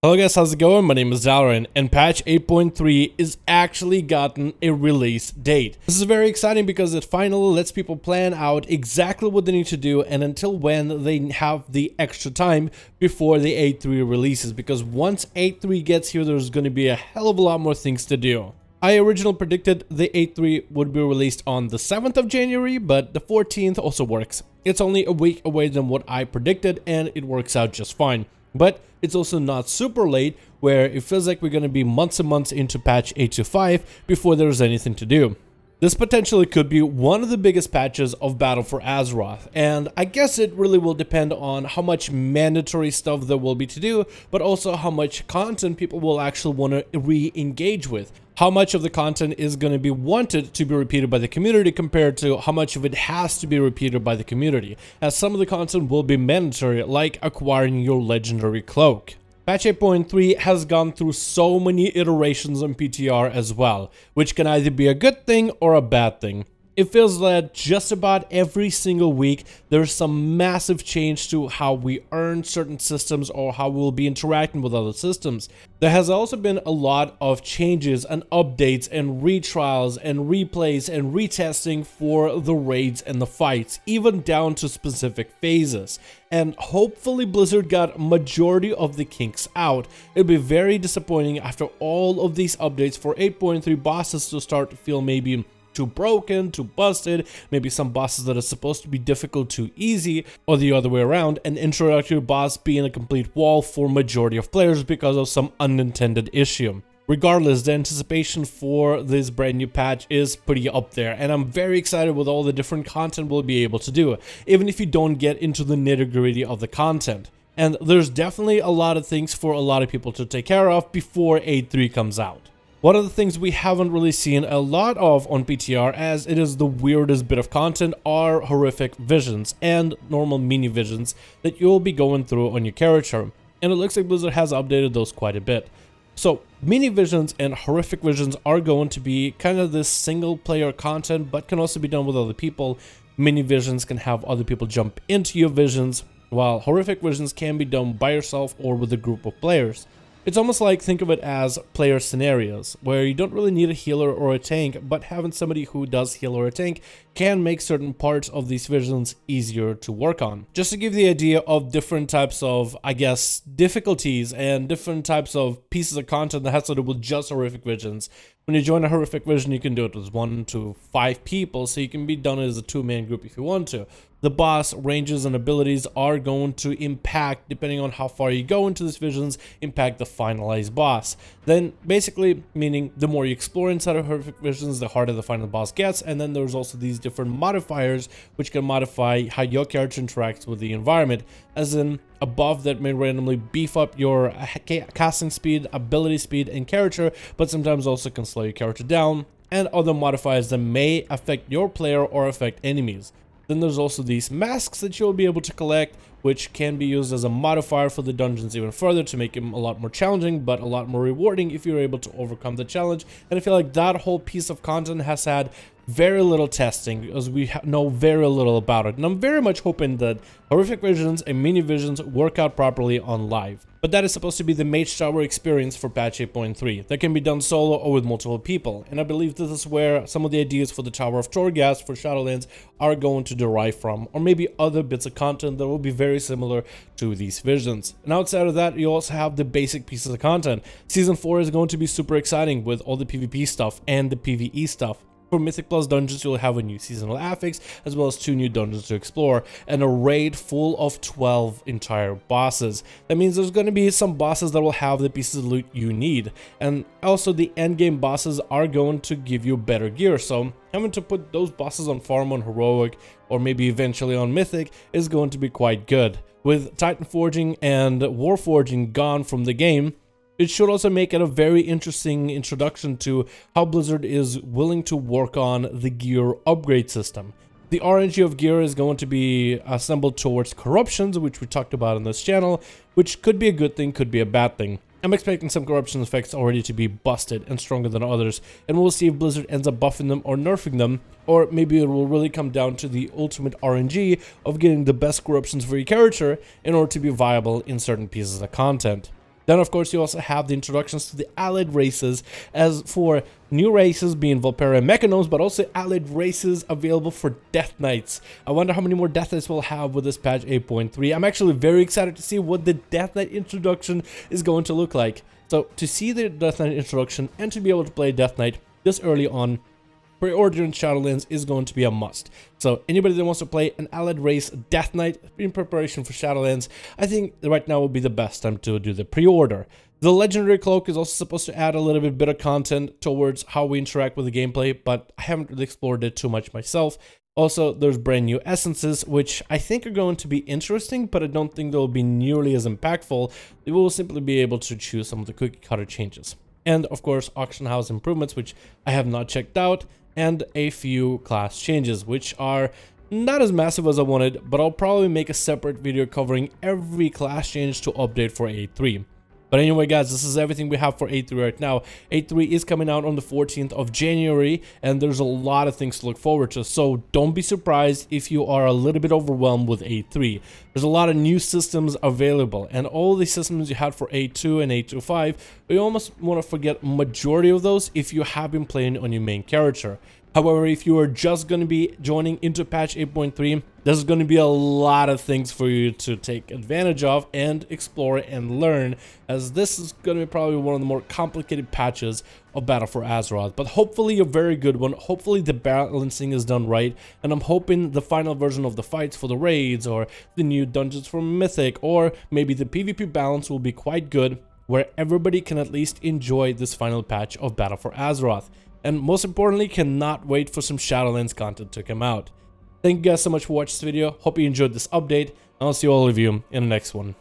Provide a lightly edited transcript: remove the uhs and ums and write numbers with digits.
Hello guys, how's it going? My name is Dalaran, and patch 8.3 is actually gotten a release date. This is very exciting because it finally lets people plan out exactly what they need to do and until when they have the extra time before the 8.3 releases, because once 8.3 gets here, there's going to be a hell of a lot more things to do. I originally predicted the 8.3 would be released on the 7th of January, but the 14th also works. It's only a week away than what I predicted, and it works out just fine. But it's also not super late, where it feels like we're going to be months and months into patch 8.5 before there's anything to do. This potentially could be one of the biggest patches of Battle for Azeroth, and I guess it really will depend on how much mandatory stuff there will be to do, but also how much content people will actually want to re-engage with. How much of the content is going to be wanted to be repeated by the community compared to how much of it has to be repeated by the community, as some of the content will be mandatory, like acquiring your legendary cloak. Patch 8.3 has gone through so many iterations on PTR as well, which can either be a good thing or a bad thing. It feels that just about every single week there's some massive change to how we earn certain systems or how we'll be interacting with other systems. There has also been a lot of changes and updates and retrials and replays and retesting for the raids and the fights, even down to specific phases. And hopefully Blizzard got majority of the kinks out. It'd be very disappointing after all of these updates for 8.3 bosses to start to feel maybe too broken, too busted, maybe some bosses that are supposed to be difficult too easy, or the other way around, an introductory boss being a complete wall for majority of players because of some unintended issue. Regardless, the anticipation for this brand new patch is pretty up there, and I'm very excited with all the different content we'll be able to do, even if you don't get into the nitty-gritty of the content. And there's definitely a lot of things for a lot of people to take care of before 8.3 comes out. One of the things we haven't really seen a lot of on PTR, as it is the weirdest bit of content, are horrific visions and normal mini visions that you'll be going through on your character. And it looks like Blizzard has updated those quite a bit. So mini visions and horrific visions are going to be kind of this single player content, but can also be done with other people. Mini visions can have other people jump into your visions, while horrific visions can be done by yourself or with a group of players. It's almost like, think of it as player scenarios, where you don't really need a healer or a tank, but having somebody who does heal or a tank can make certain parts of these visions easier to work on. Just to give the idea of different types of, I guess, difficulties and different types of pieces of content that has to do with just horrific visions. When you join a horrific vision, you can do it with 1 to 5 people, so you can be done as a 2-man group if you want to. The boss ranges and abilities are going to impact, depending on how far you go into these visions, impact the finalized boss. Then basically, meaning the more you explore inside of horrific visions, the harder the final boss gets. And then there's also these different modifiers which can modify how your character interacts with the environment, as in a buff that may randomly beef up your casting speed, ability speed, and character, but sometimes also can slow your character down, and other modifiers that may affect your player or affect enemies. Then there's also these masks that you'll be able to collect, which can be used as a modifier for the dungeons even further to make them a lot more challenging, but a lot more rewarding if you're able to overcome the challenge. And I feel like that whole piece of content has had very little testing, because we know very little about it. And I'm very much hoping that horrific visions and mini visions work out properly on live. But that is supposed to be the Mage Tower experience for patch 8.3. That can be done solo or with multiple people. And I believe this is where some of the ideas for the Tower of Torghast for Shadowlands are going to derive from, or maybe other bits of content that will be very similar to these visions. And outside of that, you also have the basic pieces of content. Season 4 is going to be super exciting with all the PvP stuff and the PvE stuff. For Mythic Plus dungeons, you'll have a new seasonal affix, as well as 2 new dungeons to explore, and a raid full of 12 entire bosses. That means there's going to be some bosses that will have the pieces of loot you need, and also the endgame bosses are going to give you better gear, so having to put those bosses on farm on heroic, or maybe eventually on mythic, is going to be quite good. With Titan Forging and War Forging gone from the game, it should also make it a very interesting introduction to how Blizzard is willing to work on the gear upgrade system. The RNG of gear is going to be assembled towards corruptions, which we talked about on this channel, which could be a good thing, could be a bad thing. I'm expecting some corruption effects already to be busted and stronger than others, and we'll see if Blizzard ends up buffing them or nerfing them, or maybe it will really come down to the ultimate RNG of getting the best corruptions for your character in order to be viable in certain pieces of content. Then of course you also have the introductions to the allied races, as for new races being Volpera and Mechanomes, but also allied races available for Death Knights. I wonder how many more Death Knights we'll have with this patch 8.3. I'm actually very excited to see what the Death Knight introduction is going to look like. So to see the Death Knight introduction and to be able to play Death Knight this early on, pre-order in Shadowlands is going to be a must. So anybody that wants to play an allied race Death Knight in preparation for Shadowlands, I think right now would be the best time to do the pre-order. The Legendary Cloak is also supposed to add a little bit of content towards how we interact with the gameplay, but I haven't really explored it too much myself. Also, there's brand new essences, which I think are going to be interesting, but I don't think they'll be nearly as impactful. They will simply be able to choose some of the cookie cutter changes. And of course, auction house improvements, which I have not checked out, and a few class changes, which are not as massive as I wanted, but I'll probably make a separate video covering every class change to update for 8.3. But anyway guys, this is everything we have for 8.3 right now. 8.3 is coming out on the 14th of January, and there's a lot of things to look forward to, so don't be surprised if you are a little bit overwhelmed with 8.3. There's a lot of new systems available, and all the systems you had for 8.2 and 8.2.5, you almost want to forget majority of those if you have been playing on your main character. However, if you are just going to be joining into patch 8.3, there's going to be a lot of things for you to take advantage of and explore and learn, as this is going to be probably one of the more complicated patches of Battle for Azeroth. But hopefully a very good one. Hopefully the balancing is done right, and I'm hoping the final version of the fights for the raids, or the new dungeons for Mythic, or maybe the PvP balance will be quite good, where everybody can at least enjoy this final patch of Battle for Azeroth. And most importantly, cannot wait for some Shadowlands content to come out. Thank you guys so much for watching this video. Hope you enjoyed this update. I'll see all of you in the next one.